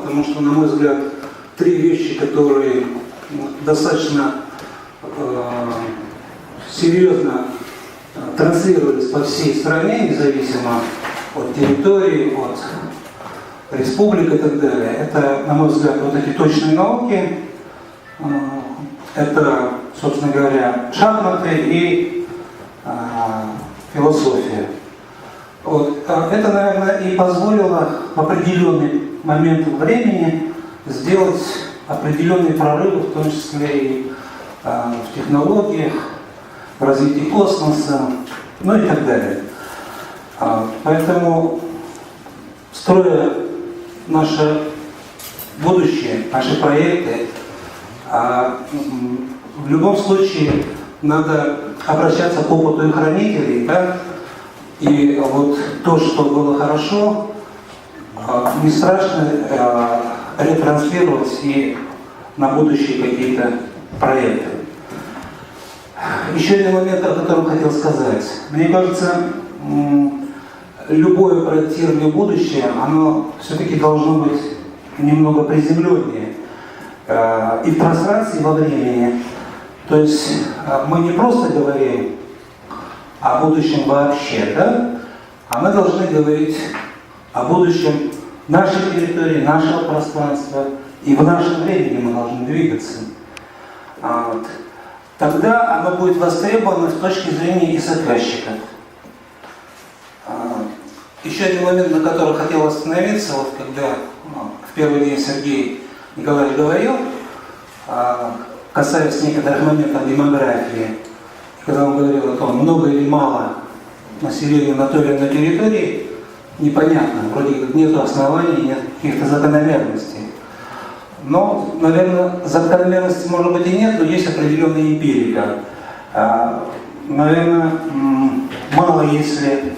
потому что, на мой взгляд, три вещи, которые достаточно серьезно транслировались по всей стране, независимо от территории, от республик и так далее. Это, на мой взгляд, вот эти точные науки, это, собственно говоря, шахматы и философия. Вот. Это, наверное, и позволило в определенный момент времени сделать определенные прорывы, в том числе и в технологиях, в развитии космоса, ну и так далее. Поэтому, строя наше будущее, наши проекты, в любом случае надо обращаться к опыту и хранителей, да? И вот то, что было хорошо, не страшно ретранслировать и на будущие какие-то проекты. Еще один момент, о котором хотел сказать. Мне кажется, любое проектирование будущего, оно все-таки должно быть немного приземленнее и в пространстве, и во времени. То есть мы не просто говорим о будущем вообще, да? А мы должны говорить о будущем нашей территории, нашего пространства, и в нашем времени мы должны двигаться. Вот. Тогда оно будет востребовано с точки зрения и заказчика. Еще один момент, на который хотел остановиться, вот когда в первый день Сергей Николаевич говорил, касаясь некоторых моментов демографии, когда он говорил о том, много или мало населения на той или иной территории, непонятно, вроде как нет оснований, нет каких-то закономерностей. Но, наверное, закономерностей может быть и нет, но есть определенная эмпирика. Наверное, мало, если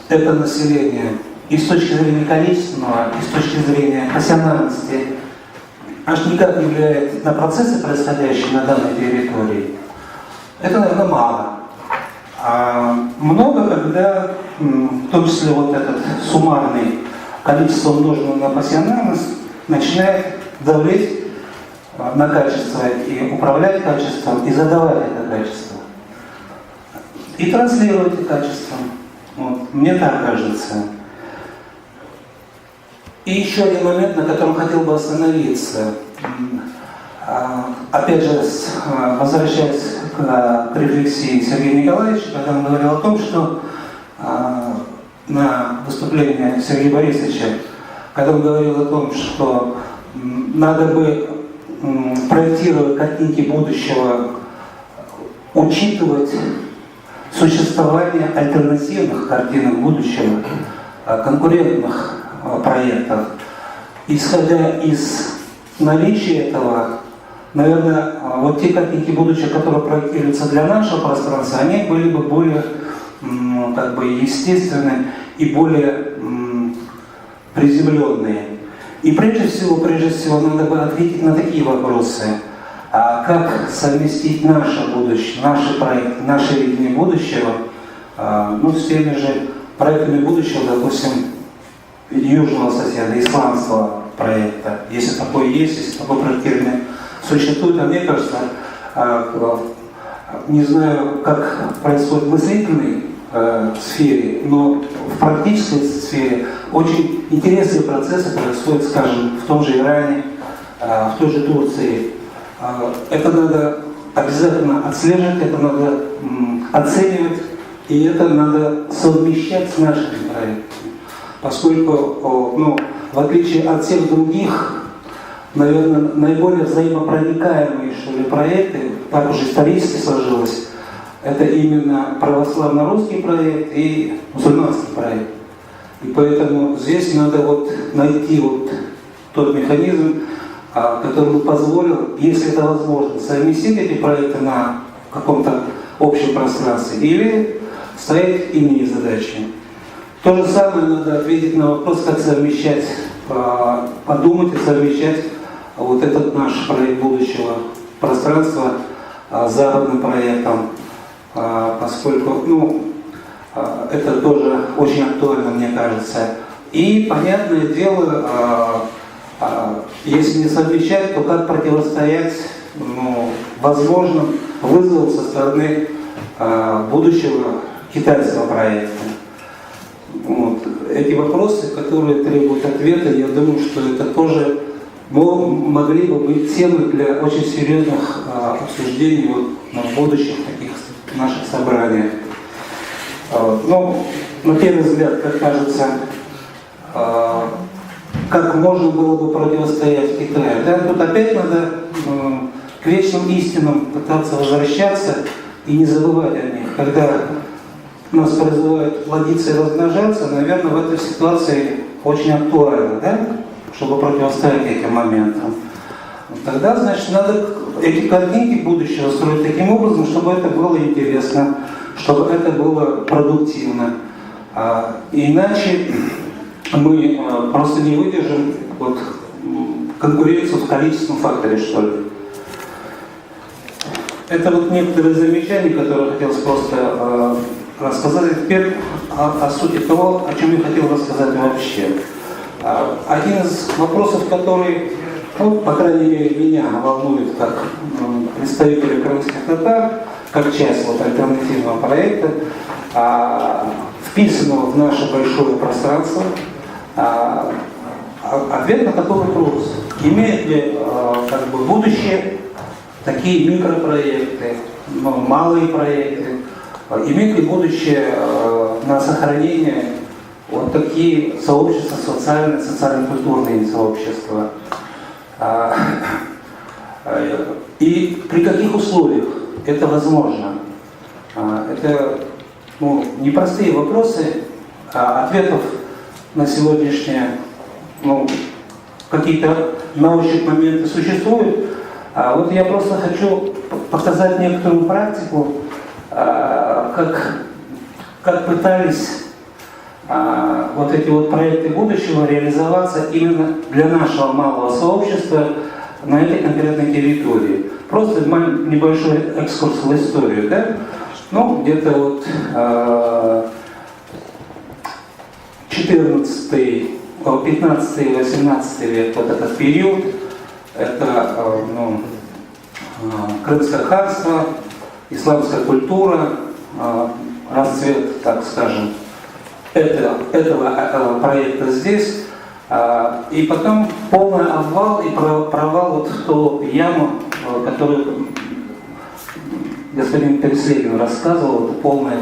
это население и с точки зрения количественного, и с точки зрения профессиональности аж никак не влияет на процессы, происходящие на данной территории. Это, наверное, мало. А много, когда, в том числе вот этот суммарный количество умноженное на профессиональность, начинает давлеть на качество и управлять качеством, и задавать это качество. И транслировать это качество. Вот. Мне так кажется. И еще один момент, на котором хотел бы остановиться. Опять же, возвращаясь к рефлексии Сергея Николаевича, когда он говорил о том, что на выступлении Сергея Борисовича, когда он говорил о том, что надо бы, проектировать картинки будущего, учитывать существование альтернативных картинок будущего, конкурентных проектов. Исходя из наличия этого, наверное, вот те картинки будущего, которые проектируются для нашего пространства, они были бы более как бы естественны и более приземленные. И прежде всего, надо бы ответить на такие вопросы. А как совместить наше будущее, наши проекты, наше видение будущего, с теми же проектами будущего, допустим, южного соседа, исландского проекта, если такое есть, если такое проектирование существует, а мне кажется, не знаю, как происходит в мыслительной сфере, но в практической сфере очень интересные процессы происходят, скажем, в том же Иране, в той же Турции. Это надо обязательно отслеживать, это надо оценивать, и это надо совмещать с нашими проектами. Поскольку, в отличие от всех других, наверное, наиболее взаимопроникаемые, что ли, проекты, так уже исторически сложилось, это именно православно-русский проект и мусульманский проект. И поэтому здесь надо найти тот механизм, который бы позволил, если это возможно, совместить эти проекты на каком-то общем пространстве или ставить иные задачи. То же самое надо ответить на вопрос, как совмещать, подумать и совмещать этот наш проект будущего пространства с западным проектом, поскольку это тоже очень актуально, мне кажется. И, понятное дело, если не совмещать, то как противостоять возможным вызовам со стороны будущего китайского проекта. Вот. Эти вопросы, которые требуют ответа, я думаю, что это тоже могли бы быть темой для очень серьезных обсуждений на будущих таких наших собраниях. На первый взгляд, как кажется, как можно было бы противостоять Китаю. Да? Тут опять надо к вечным истинам пытаться возвращаться и не забывать о них. Когда нас призывают плодиться и размножаться, наверное, в этой ситуации очень актуально, да? Чтобы противостоять этим моментам. Тогда, значит, надо эти картинки будущего строить таким образом, чтобы это было интересно, чтобы это было продуктивно. Иначе мы просто не выдержим конкуренцию в количественном факторе, что ли. Это некоторые замечания, которые хотелось просто рассказать. Теперь о сути того, о чем я хотел рассказать вообще. Один из вопросов, который, по крайней мере, меня волнует как представителя крымских татар, как часть альтернативного проекта, вписанного в наше большое пространство, ответ на такой вопрос. Имеет ли будущее такие микропроекты, малые проекты, имеет ли будущее на сохранение такие сообщества, социально-культурные сообщества? И при каких условиях это возможно? Это непростые вопросы, ответов на сегодняшние какие-то на ощупь моменты существуют. Я просто хочу показать некоторую практику, как пытались эти проекты будущего реализоваться именно для нашего малого сообщества на этой конкретной территории. Просто небольшой экскурс в историю, да? Где-то 15 и 18 век, этот период, это Крымское ханство, исламская культура, расцвет, так скажем, этого проекта здесь, и потом полный обвал и провал в ту яму, которую господин Переслегин рассказывал, это полные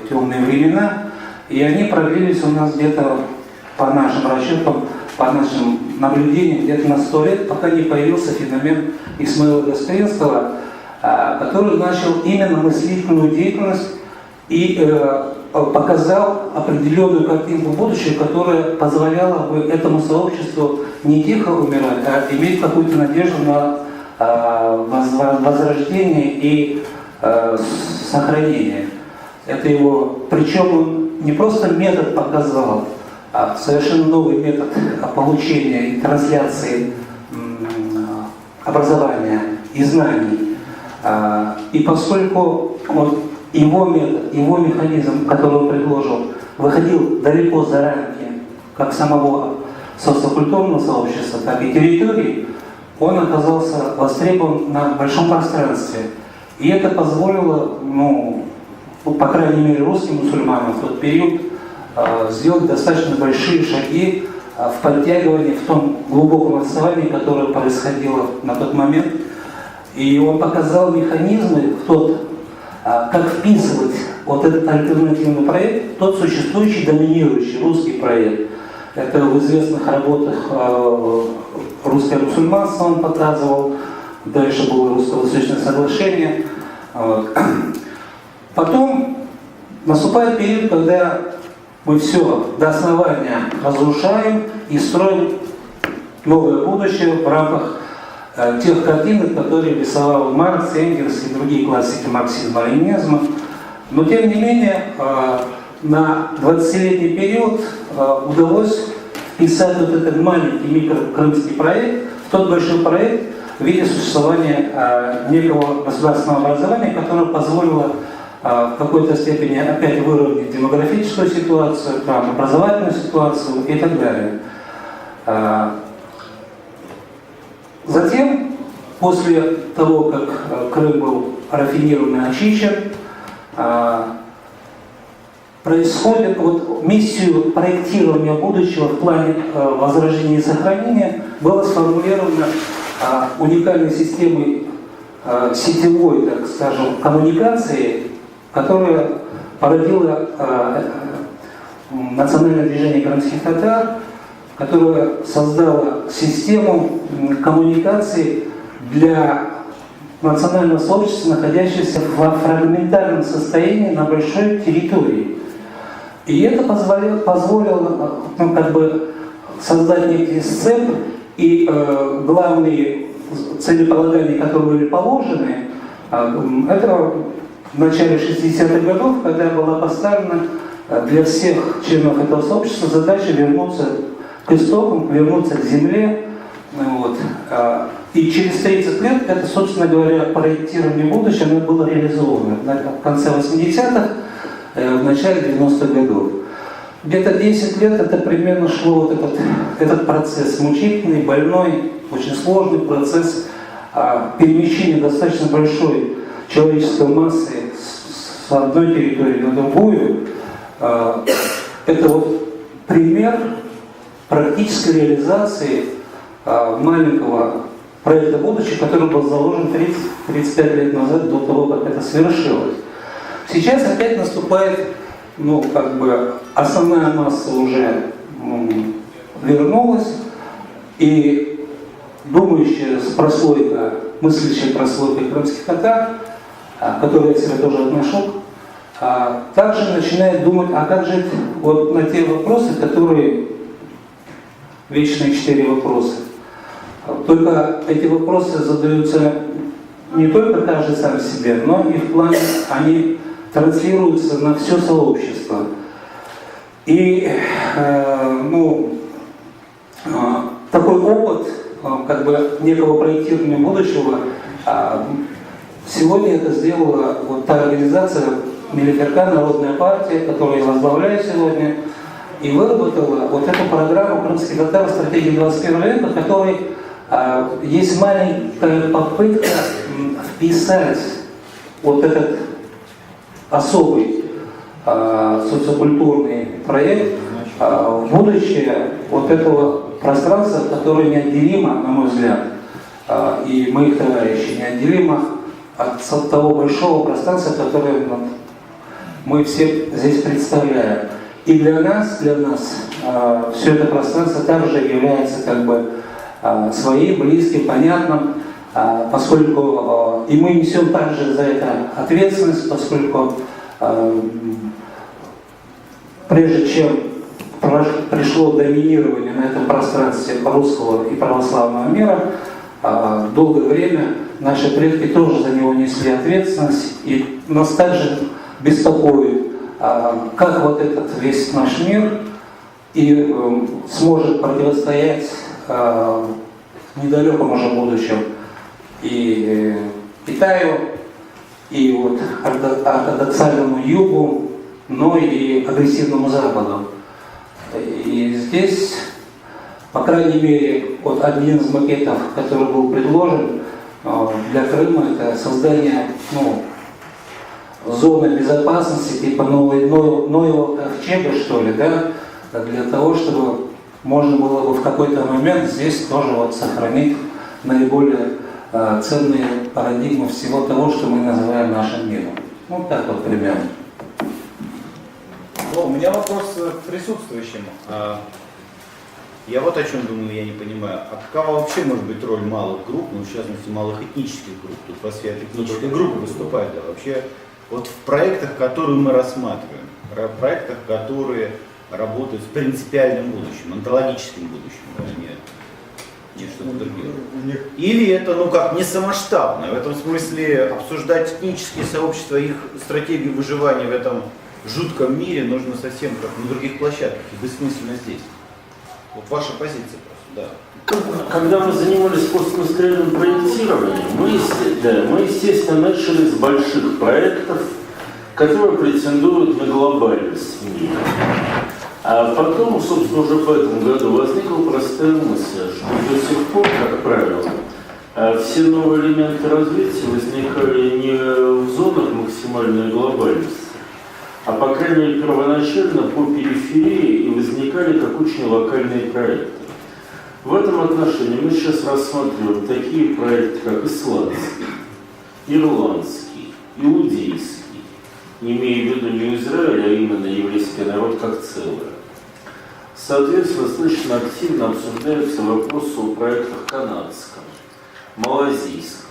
темные времена, и они продлились у нас где-то по нашим расчетам, по нашим наблюдениям, где-то на 100 лет, пока не появился феномен Исмаила Гаспринского, который начал именно мыслительную деятельность и показал определенную картинку будущего, которая позволяла бы этому сообществу не тихо умирать, а иметь какую-то надежду на возрождение и сохранение. Это его, причем он не просто метод показал, а совершенно новый метод получения и трансляции образования и знаний. И поскольку его метод, его механизм, который он предложил, выходил далеко за рамки как самого социокультурного сообщества, так и территории, он оказался востребован на большом пространстве. И это позволило, по крайней мере, русским мусульманам в тот период сделать достаточно большие шаги в подтягивании, в том глубоком отставании, которое происходило на тот момент. И он показал механизмы, как вписывать этот альтернативный проект в тот существующий, доминирующий русский проект. Это в известных работах «Русское мусульманство» он показывал, дальше было «Русско-Восточное соглашение». Потом наступает период, когда мы все до основания разрушаем и строим новое будущее в рамках тех картинок, которые рисовал Маркс, Энгельс и другие классики марксизма-ленинизма. Но тем не менее, на 20-летний период удалось вписать этот маленький микрокрымский проект в тот большой проект в виде существования некого государственного образования, которое позволило в какой-то степени опять выровнять демографическую ситуацию, образовательную ситуацию и так далее. после того, как Крым был рафинирован и очищен, происходит вот миссию проектирования будущего в плане возрождения и сохранения была сформулирована уникальной системой сетевой, так скажем, коммуникации, которая породила национальное движение крымских татар, которое создало систему коммуникации для национального сообщества, находящегося во фрагментарном состоянии на большой территории. И это позволило ну, как бы создать некий сцеп, и главные целеполагания, которые были положены, это в начале 60-х годов, когда была поставлена для всех членов этого сообщества задача вернуться к истокам, вернуться к земле. Вот. И через 30 лет это, собственно говоря, проектирование будущего оно было реализовано в конце 80-х, в начале 90-х годов. Где-то 10 лет это примерно шло вот этот процесс, мучительный, больной, очень сложный процесс перемещения достаточно большой человеческой массы с одной территории на другую. Это вот пример практической реализации маленького проекта будущего, который был заложен 30-35 лет назад, до того, как это совершилось. Сейчас опять наступает, ну, как бы, основная масса уже вернулась, и думающая прослойка, мыслящая прослойка крымских татар, которую я себя тоже отношу, также начинает думать, а как жить вот на те вопросы, которые вечные 4 вопроса. Только эти вопросы задаются не только каждый сам себе, но и в плане, они транслируются на все сообщество. И такой опыт как бы некого проектирования будущего сегодня это сделала вот та организация Мелиферка, Народная партия, которую я возглавляю сегодня, и выработала вот эту программу крымских татар стратегии 21 века, в которой есть маленькая попытка вписать вот этот особый социокультурный проект в будущее вот этого пространства, которое неотделимо, на мой взгляд, и моих товарищей, неотделимо от того большого пространства, которое мы все здесь представляем. И для нас все это пространство также является как бы своим, близким, понятным, поскольку и мы несем также за это ответственность, поскольку прежде чем пришло доминирование на этом пространстве русского и православного мира, долгое время наши предки тоже за него несли ответственность, и нас также беспокоит, как вот этот весь наш мир и сможет противостоять в недалеком уже будущем и Китаю, и вот ортодоксальному югу, но и агрессивному Западу. И здесь, по крайней мере, вот один из макетов, который был предложен для Крыма, это создание зоны безопасности, типа Ноева ковчега, что ли, да, для того, чтобы можно было бы в какой-то момент здесь тоже вот сохранить наиболее ценные парадигмы всего того, что мы называем нашим миром. Вот так вот примерно. У меня вопрос к присутствующим. Я вот о чем думаю, я не понимаю. А какова вообще может быть роль малых групп, ну в частности малых этнических групп? Тут у вас этнические группы выступают, да, вообще вот в проектах, которые мы рассматриваем, проектах, которые работают с принципиальным будущим, онтологическим будущим, да, не что-то другое. Или это, как не самоштабно, в этом смысле обсуждать этнические сообщества, их стратегию выживания в этом жутком мире нужно совсем как на других площадках, и бессмысленно здесь. Вот ваша позиция просто, да. Когда мы занимались постиндустриальным проектированием, мы, естественно, начали с больших проектов, которые претендуют на глобальность мира. А потом, собственно, уже в этом году возникла простая мысль, что до сих пор, как правило, Все новые элементы развития возникали не в зонах максимальной глобальности, а по крайней мере первоначально по периферии и возникали как очень локальные проекты. В этом отношении мы сейчас рассматриваем такие проекты, как исландский, ирландский, иудейский, не имея в виду не Израиль, а именно еврейский народ как целое. Соответственно, достаточно активно обсуждаются вопросы о проектах канадском, малазийском.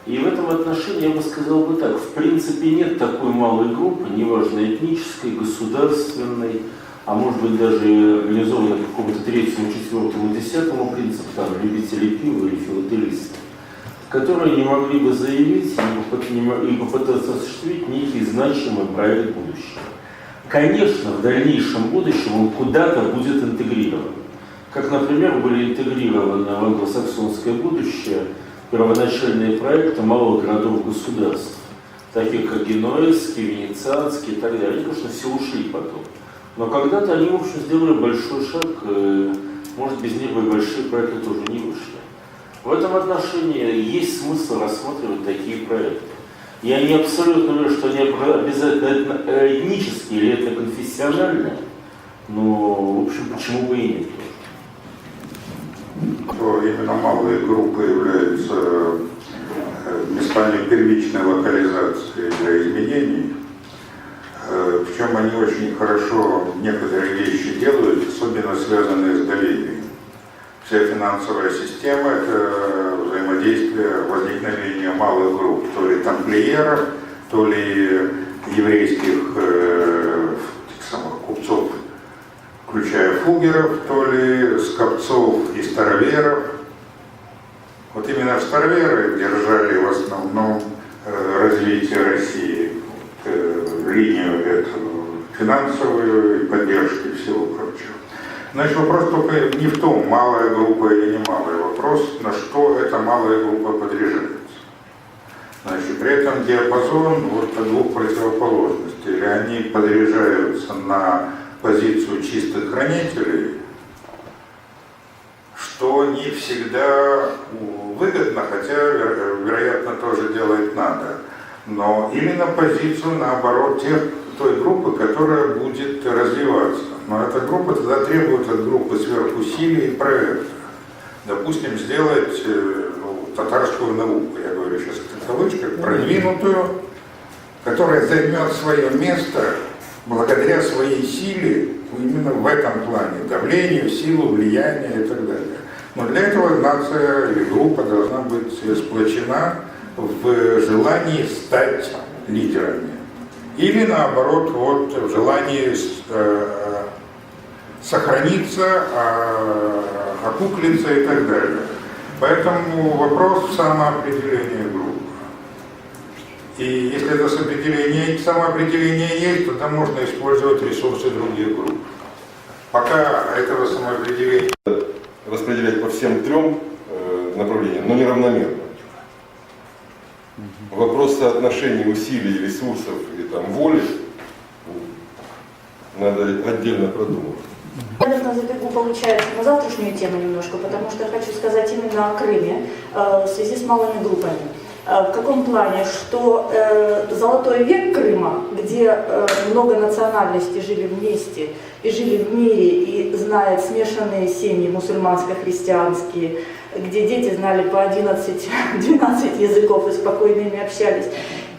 И в этом отношении я бы сказал бы так, в принципе нет такой малой группы, неважно этнической, государственной, а может быть даже организованной по какому-то третьему, четвертому, десятому принципу, там, любителей пива или филателистов, которые не могли бы заявить и попытаться осуществить некий значимый проект будущего. Конечно, в дальнейшем будущем он куда-то будет интегрирован. Как, например, были интегрированы в англосаксонское будущее первоначальные проекты малых городов-государств, таких как Генуэзский, Венецианский и так далее. Они, конечно, все ушли потом. Но когда-то они, в общем, сделали большой шаг, может, без них бы большие проекты тоже не вышли. В этом отношении есть смысл рассматривать такие проекты. Я не абсолютно уверен, что они обязательно этнические или это конфессиональные, но, в общем, почему бы и нет. Что именно малые группы являются местами первичной локализации для изменений. Причем они очень хорошо некоторые вещи делают, особенно связанные с доверием. Вся финансовая система – это взаимодействие, возникновение малых групп, то ли тамплиеров, то ли еврейских самых купцов, включая фугеров, то ли скопцов и староверов. Вот именно староверы держали в основном развитие России, линию эту финансовую и поддержки и всего прочего. Значит, вопрос только не в том, малая группа или не малая. Вопрос, на что эта малая группа подряжается. Значит, при этом диапазон вот двух противоположностей. Или они подряжаются на позицию чистых хранителей, что не всегда выгодно, хотя, вероятно, тоже делать надо. Но именно позицию, наоборот, той группы, которая будет развиваться. Но эта группа тогда требует от группы сверхусилий и проекта. Допустим, сделать татарскую науку, я говорю сейчас в кавычках, продвинутую, которая займет свое место благодаря своей силе, именно в этом плане, давлению, силу, влияние и так далее. Но для этого нация или группа должна быть сплочена в желании стать лидерами. Или наоборот, вот в желании сохраниться, окуклиться и так далее. Поэтому вопрос самоопределения группы. И если это самоопределение есть, тогда можно использовать ресурсы других групп. Пока этого самоопределения... Распределять по всем трем направлениям, но неравномерно. Вопрос соотношения усилий, ресурсов и воли надо отдельно продумывать. Наверное, забегу, получается, на завтрашнюю тему немножко, потому что я хочу сказать именно о Крыме в связи с малыми группами. В каком плане? Что золотой век Крыма, где много национальностей жили вместе и жили в мире, и знают смешанные семьи мусульманско-христианские, где дети знали по 11-12 языков и спокойно ими общались.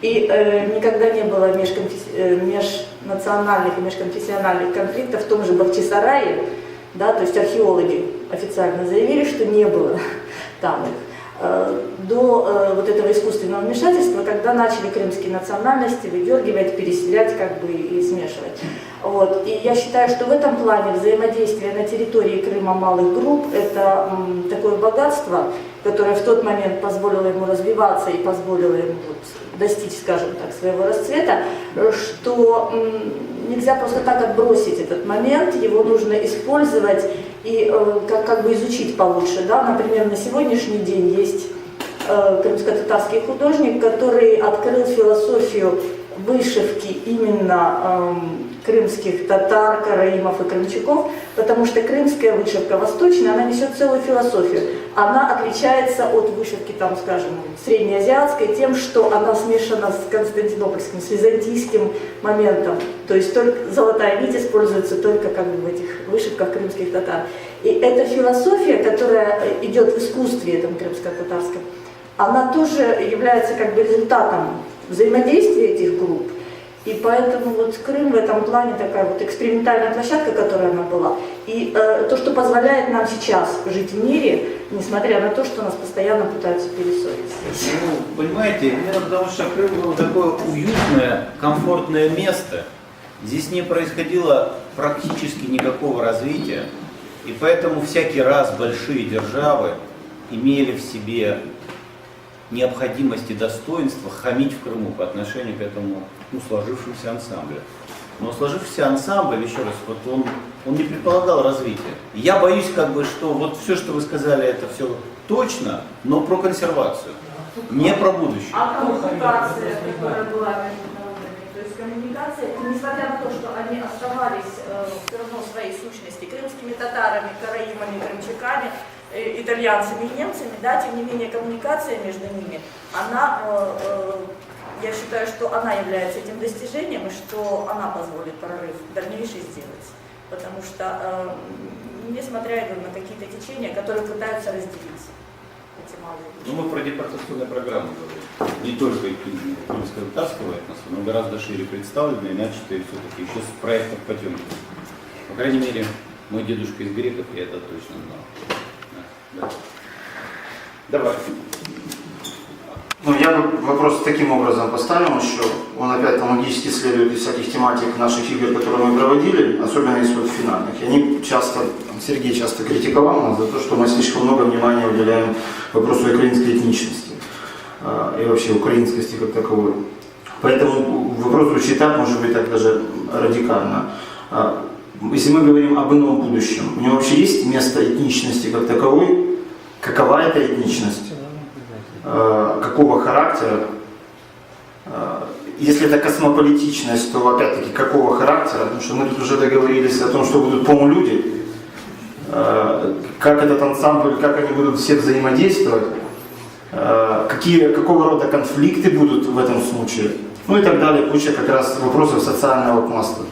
И никогда не было межнациональных и межконфессиональных конфликтов в том же Бахчисарае, да, то есть археологи официально заявили, что не было там их. До вот этого искусственного вмешательства, когда начали крымские национальности выдергивать, переселять и смешивать. Вот. И я считаю, что в этом плане взаимодействие на территории Крыма малых групп – это такое богатство, которое в тот момент позволило ему развиваться и позволило ему достичь, скажем так, своего расцвета, что нельзя просто так отбросить этот момент, его нужно использовать и как бы изучить получше. Да? Например, на сегодняшний день есть крымско-татарский художник, который открыл философию вышивки именно крымских татар, караимов и крымчаков, потому что крымская вышивка восточная, она несет целую философию. Она отличается от вышивки, там, скажем, среднеазиатской тем, что она смешана с константинопольским, с византийским моментом. То есть только золотая нить используется только как бы в этих вышивках крымских татар. И эта философия, которая идет в искусстве этом крымско-татарском, она тоже является как бы результатом взаимодействия этих групп. И поэтому вот Крым в этом плане такая вот экспериментальная площадка, которая она была. И то, что позволяет нам сейчас жить в мире, несмотря на то, что нас постоянно пытаются перессорить здесь. Ну, понимаете, именно потому что Крым было такое уютное, комфортное место. Здесь не происходило практически никакого развития. И поэтому всякий раз большие державы имели в себе необходимость и достоинство хамить в Крыму по отношению к этому сложившемуся ансамблю. Но сложившийся ансамбль, еще раз, вот он не предполагал развития. Я боюсь, как бы, что вот все, что вы сказали, это все точно, но про консервацию, не про будущее. А коммуникация, которая была между народами, то есть коммуникация, несмотря на то, что они оставались все равно в своей сущности крымскими татарами, караимами, крымчаками, итальянцами и немцами, да, тем не менее коммуникация между ними, она, я считаю, что она является этим достижением и что она позволит прорыв дальнейший сделать. Потому что, несмотря на какие-то течения, которые пытаются разделить эти малые вещи. Ну, мы про депортационную программу говорим. Не только крымско-татарского этноса, но гораздо шире представлены и начатые все-таки еще с проектов Потемкина. По крайней мере, мой дедушка из греков, я это точно знал. Да. Давай. Ну, я бы вопрос таким образом поставил еще. Он опять логически следует из всяких тематик наших игр, которые мы проводили, особенно из вот финальных. И они часто, Сергей часто критиковал нас за то, что мы слишком много внимания уделяем вопросу украинской этничности и вообще украинскости как таковой. Поэтому вопрос звучит так, может быть, так даже радикально. Если мы говорим об ином будущем, у него вообще есть место этничности как таковой? Какова эта этничность? Какого характера? Если это космополитичность, то опять-таки какого характера? Потому что мы тут уже договорились о том, что будут полулюди. Как этот ансамбль, как они будут все взаимодействовать? Какого рода конфликты будут в этом случае? Ну и так далее. Куча как раз вопросов социального пласта.